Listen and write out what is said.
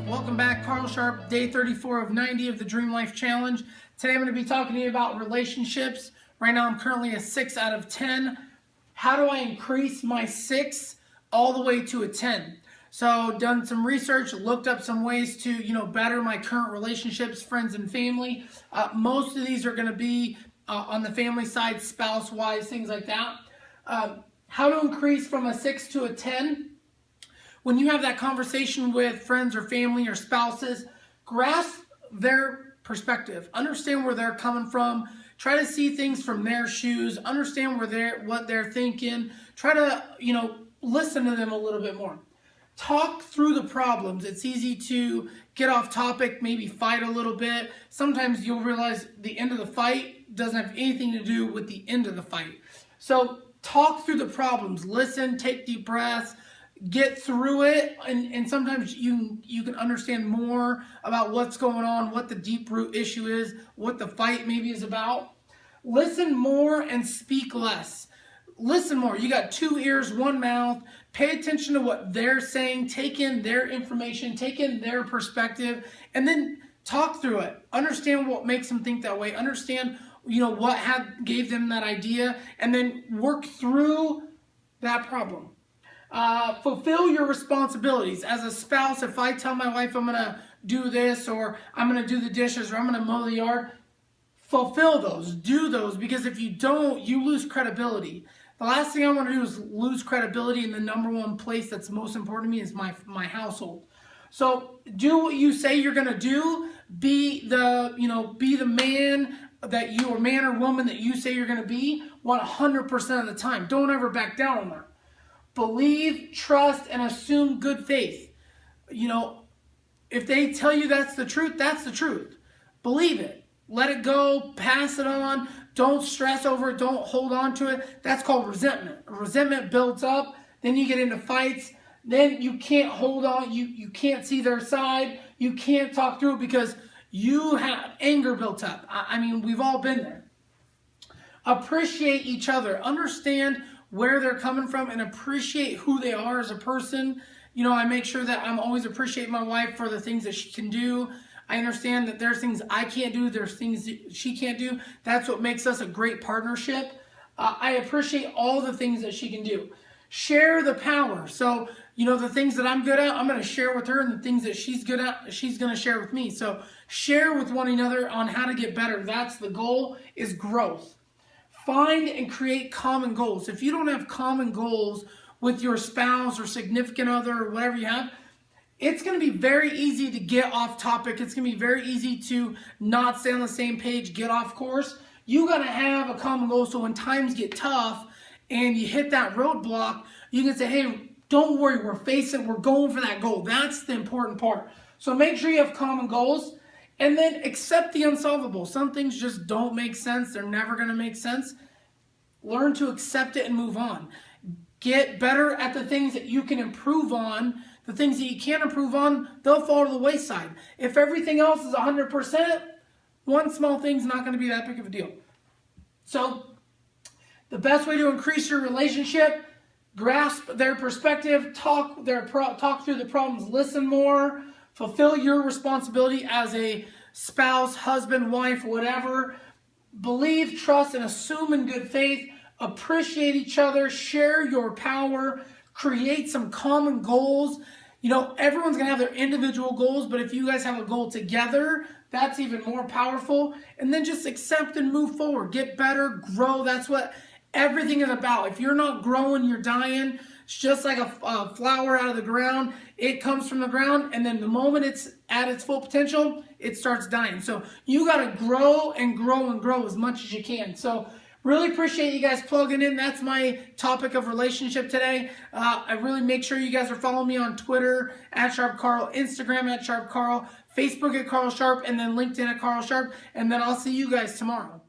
Welcome back, Carl Sharp, day 34 of 90 of the Dream Life Challenge. Today I'm going to be talking to you about relationships. Right now I'm currently a 6 out of 10. How do I increase my 6 all the way to a 10? So done some research, looked up some ways to, better my current relationships, friends and family. Most of these are going to be on the family side, spouse-wise, things like that. How to increase from a 6 to a 10? When you have that conversation with friends or family or spouses, grasp their perspective. Understand where they're coming from. Try to see things from their shoes. Understand what they're thinking. Try to, listen to them a little bit more. Talk through the problems. It's easy to get off topic, maybe fight a little bit. Sometimes you'll realize the end of the fight doesn't have anything to do with the end of the fight. So talk through the problems. Listen, take deep breaths. Get through it, and sometimes you can understand more about what's going on, what the deep root issue is, what the fight maybe is about. Listen more and speak less. Listen more. You got 2 ears, 1 mouth. Pay attention to what they're saying. Take in their information. Take in their perspective, and then talk through it. Understand what makes them think that way. Understand, what gave them that idea, and then work through that problem. Fulfill your responsibilities. As a spouse, if I tell my wife I'm going to do this, or I'm going to do the dishes, or I'm going to mow the yard, fulfill those. Do those, because if you don't, you lose credibility. The last thing I want to do is lose credibility in the number one place that's most important to me is my household. So do what you say you're going to do. Be the man that you, or man or woman that you say you're going to be 100% of the time. Don't ever back down on that. Believe, trust, and assume good faith. If they tell you that's the truth, that's the truth. Believe it. Let it go. Pass it on. Don't stress over it. Don't hold on to it. That's called resentment. Resentment builds up. Then you get into fights. Then you can't hold on. You can't see their side. You can't talk through it because you have anger built up. I mean, we've all been there. Appreciate each other. Understand where they're coming from and appreciate who they are as a person. I make sure that I'm always appreciating my wife for the things that she can do. I understand that there's things I can't do, there's things that she can't do. That's what makes us a great partnership. I appreciate all the things that she can do. Share the power. So, the things that I'm good at, I'm going to share with her, and the things that she's good at, she's going to share with me. So share with one another on how to get better. That's the goal, is growth. Find and create common goals. If you don't have common goals with your spouse or significant other or whatever you have, it's going to be very easy to get off topic. It's going to be very easy to not stay on the same page, get off course. You got to have a common goal so when times get tough and you hit that roadblock, you can say, hey, don't worry, we're going for that goal. That's the important part. So make sure you have common goals. And then accept the unsolvable. Some things just don't make sense. They're never going to make sense. Learn to accept it and move on. Get better at the things that you can improve on. The things that you can't improve on, they'll fall to the wayside. If everything else is 100%, one small thing's not going to be that big of a deal. So the best way to increase your relationship, grasp their perspective, talk through the problems, listen more. Fulfill your responsibility as a spouse, husband, wife, whatever. Believe, trust, and assume in good faith. Appreciate each other. Share your power. Create some common goals. Everyone's going to have their individual goals, but if you guys have a goal together, that's even more powerful. And then just accept and move forward. Get better, grow. That's what everything is about. If you're not growing, you're dying. It's just like a flower out of the ground. It comes from the ground, and then the moment it's at its full potential, it starts dying. So you got to grow and grow and grow as much as you can. So really appreciate you guys plugging in. That's my topic of relationship today. I really make sure you guys are following me on Twitter @SharpCarl, Instagram @SharpCarl, Facebook @Carl Sharp, and then LinkedIn @Carl Sharp. And then I'll see you guys tomorrow.